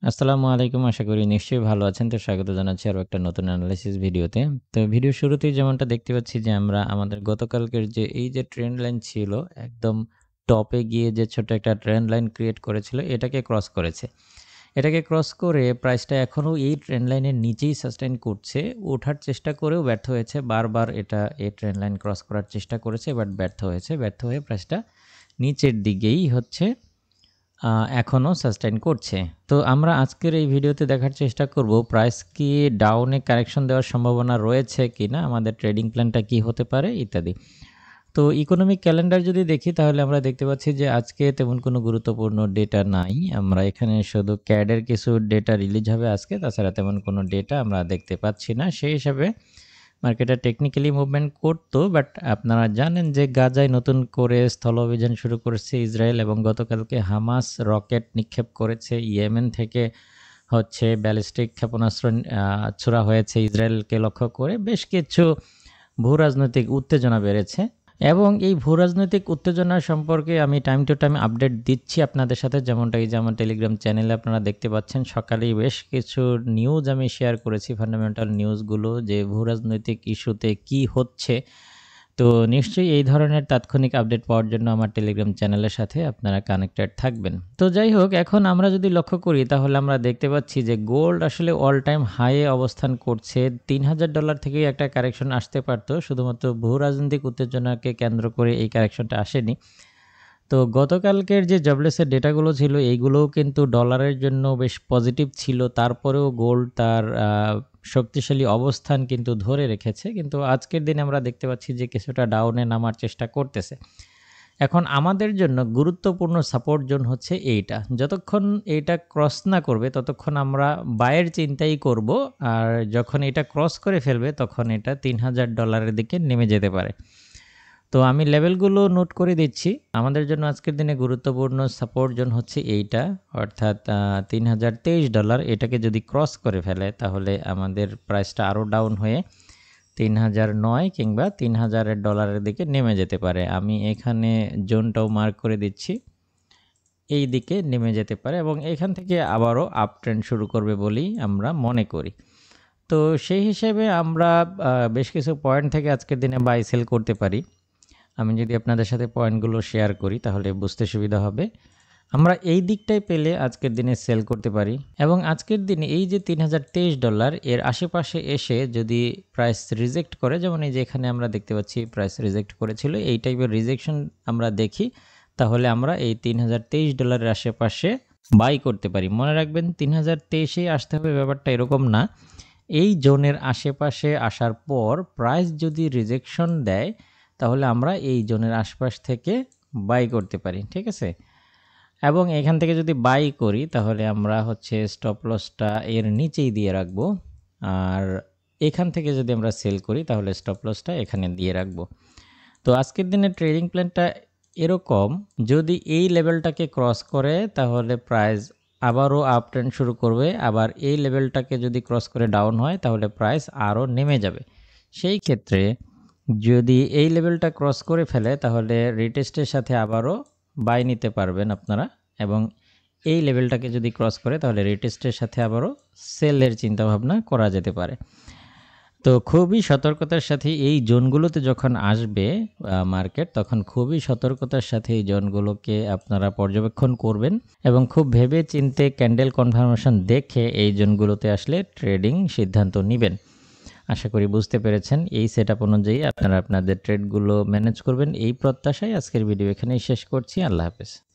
আসসালামু আলাইকুম। আশা করি নিশ্চয়ই ভালো আছেন। তো স্বাগত জানাচ্ছি আরো একটা নতুন এনালাইসিস ভিডিওতে। তো ভিডিওর শুরুতেই যেমনটা দেখতে পাচ্ছি যে আমরা আমাদের গতকালকের যে এই যে ট্রেন্ড লাইন ছিল, একদম টপে গিয়ে যে ছোট্ট একটা ট্রেন্ড লাইন ক্রিয়েট করেছিল, এটাকে ক্রস করেছে। এটাকে ক্রস করে প্রাইসটা এখনও এই ট্রেন্ড লাইনের নিচেই সাস্টেইন করছে। ওঠার চেষ্টা করেও ব্যর্থ হয়েছে। বারবার এটা এই ট্রেন্ড লাইন ক্রস করার চেষ্টা করেছে, বাট ব্যর্থ হয়েছে। ব্যর্থ হয়ে প্রাইসটা নিচের দিকেই হচ্ছে এখনও সাস্টেইন করছে। তো আমরা আজকের এই ভিডিওতে দেখার চেষ্টা করব প্রাইস কি ডাউনে কারেকশন দেওয়ার সম্ভাবনা রয়েছে কিনা, আমাদের ট্রেডিং প্ল্যানটা কি হতে পারে ইত্যাদি। তো ইকোনমিক ক্যালেন্ডার যদি দেখি তাহলে আমরা দেখতে পাচ্ছি যে আজকে তেমন কোনো গুরুত্বপূর্ণ ডেটা নাই। আমরা এখানে শুধু ক্যাডের কিছু ডেটা রিলিজ হবে আজকে, তাছাড়া তেমন কোনো ডেটা আমরা দেখতে পাচ্ছি না। সেই হিসাবে মার্কেটে টেকনিক্যালি মুভমেন্ট করতো, বাট আপনারা জানেন যে গাজায় নতুন করে স্থল অভিযান শুরু করেছে ইসরায়েল, এবং গতকালকে হামাস রকেট নিক্ষেপ করেছে ইয়েমেন থেকে। হচ্ছে ব্যালিস্টিক ক্ষেপণাস্ত্র ছোড়া হয়েছে ইসরায়েলকে লক্ষ্য করে। বেশ কিছু ভূ রাজনৈতিক উত্তেজনা বেড়েছে, এবং এই ভূ রাজনৈতিক উত্তেজনা সম্পর্কে আমি টাইম টু টাইম আপডেট দিচ্ছি আপনাদের সাথে। যেমনটা এই যে আমার টেলিগ্রাম চ্যানেলে আপনারা দেখতে পাচ্ছেন, সকালেই বেশ কিছু নিউজ আমি শেয়ার করেছি, ফান্ডামেন্টাল নিউজগুলো, যে ভূ রাজনৈতিক ইস্যুতে কি হচ্ছে। তো নিশ্চয়ই এই ধরনের তাৎক্ষণিক আপডেট পাওয়ার জন্য আমার টেলিগ্রাম চ্যানেলের সাথে আপনারা কানেক্টেড থাকবেন। তো যাই হোক, এখন আমরা যদি লক্ষ্য করি তাহলে আমরা দেখতে পাচ্ছি যে গোল্ড আসলে অল টাইম হাইয়ে অবস্থান করছে। $3000 থেকেই একটা কারেকশন আসতে পারতো, শুধুমাত্র ভূ রাজনৈতিক উত্তেজনাকে কেন্দ্র করে এই কারেকশনটা আসেনি। তো গতকালকের যে জবলেসের ডেটাগুলো ছিল, এইগুলোও কিন্তু ডলারের জন্য বেশ পজিটিভ ছিল। তারপরেও গোল্ড তার শক্তিশালী অবস্থান কিন্তু ধরে রেখেছে, কিন্তু আজকের দিনে আমরা দেখতে পাচ্ছি যে কিছুটা ডাউনে নামার চেষ্টা করতেছে। এখন আমাদের জন্য গুরুত্বপূর্ণ সাপোর্ট জোন হচ্ছে এইটা। যতক্ষণ এইটা ক্রস না করবে ততক্ষণ আমরা বায়ের চিন্তাই করব, আর যখন এটা ক্রস করে ফেলবে তখন এটা $3000 দিকে নেমে যেতে পারে। তো আমি লেভেলগুলো নোট করে দিচ্ছি। আমাদের জন্য আজকের দিনে গুরুত্বপূর্ণ সাপোর্ট জোন হচ্ছে এইটা, অর্থাৎ $3023। এটাকে যদি ক্রস করে ফেলে তাহলে আমাদের প্রাইসটা আরও ডাউন হয়ে 3009 কিংবা $3000 দিকে নেমে যেতে পারে। আমি এখানে জোনটাও মার্ক করে দিচ্ছি, এই দিকে নেমে যেতে পারে, এবং এখান থেকে আবারও আপ ট্রেন্ড শুরু করবে বলেই আমরা মনে করি। তো সেই হিসেবে আমরা বেশ কিছু পয়েন্ট থেকে আজকের দিনে বাই সেল করতে পারি। আমি যদি আপনাদের সাথে পয়েন্টগুলো শেয়ার করি তাহলে বুঝতে সুবিধা হবে। আমরা এই দিকটাই পেলে আজকের দিনে সেল করতে পারি, এবং আজকের দিনে এই যে $3023 এর আশেপাশে এসে যদি প্রাইস রিজেক্ট করে, যেমন এই যে এখানে আমরা দেখতে পাচ্ছি প্রাইস রিজেক্ট করেছিল, এই টাইপের রিজেকশন আমরা দেখি, তাহলে আমরা এই $3023 আশেপাশে বাই করতে পারি। মনে রাখবেন 3023 আসতে হবে, ব্যাপারটা এরকম না। এই জোনের আশেপাশে আসার পর প্রাইস যদি রিজেকশন দেয় তাহলে আমরা এই জোনের আশপাশ থেকে বাই করতে পারি, ঠিক আছে। এবং এখান থেকে যদি বাই করি তাহলে আমরা হচ্ছে স্টপ লসটা এর নিচেই দিয়ে রাখবো, আর এখান থেকে যদি আমরা সেল করি তাহলে স্টপ লসটা এখানে দিয়ে রাখবো। তো আজকের দিনে ট্রেডিং প্ল্যানটা এরকম, যদি এই লেভেলটাকে ক্রস করে তাহলে প্রাইস আবারও আপ ট্রেন্ড শুরু করবে, আবার এই লেভেলটাকে যদি ক্রস করে ডাউন হয় তাহলে প্রাইস আরও নেমে যাবে। সেই ক্ষেত্রে যদি এই লেভেলটা ক্রস করে ফেলে তাহলে রিটেস্টের সাথে আবারও বাই নিতে পারবেন আপনারা, এবং এই লেভেলটাকে যদি ক্রস করে তাহলে রিটেস্টের সাথে আবারও সেলের চিন্তাভাবনা করা যেতে পারে। তো খুবই সতর্কতার সাথে এই জোনগুলোতে যখন আসবে মার্কেট, তখন খুবই সতর্কতার সাথে এই জোনগুলোকে আপনারা পর্যবেক্ষণ করবেন, এবং খুব ভেবে চিন্তে ক্যান্ডেল কনফার্মেশন দেখে এই জোনগুলোতে আসলে ট্রেডিং সিদ্ধান্ত নেবেন। আশা করি বুঝতে পেরেছেন। এই সেটআপ অনুযায়ী আপনারা আপনাদের ট্রেডগুলো ম্যানেজ করবেন, এই প্রত্যাশায় আজকের ভিডিও এখানেই শেষ করছি। আল্লাহ হাফেজ।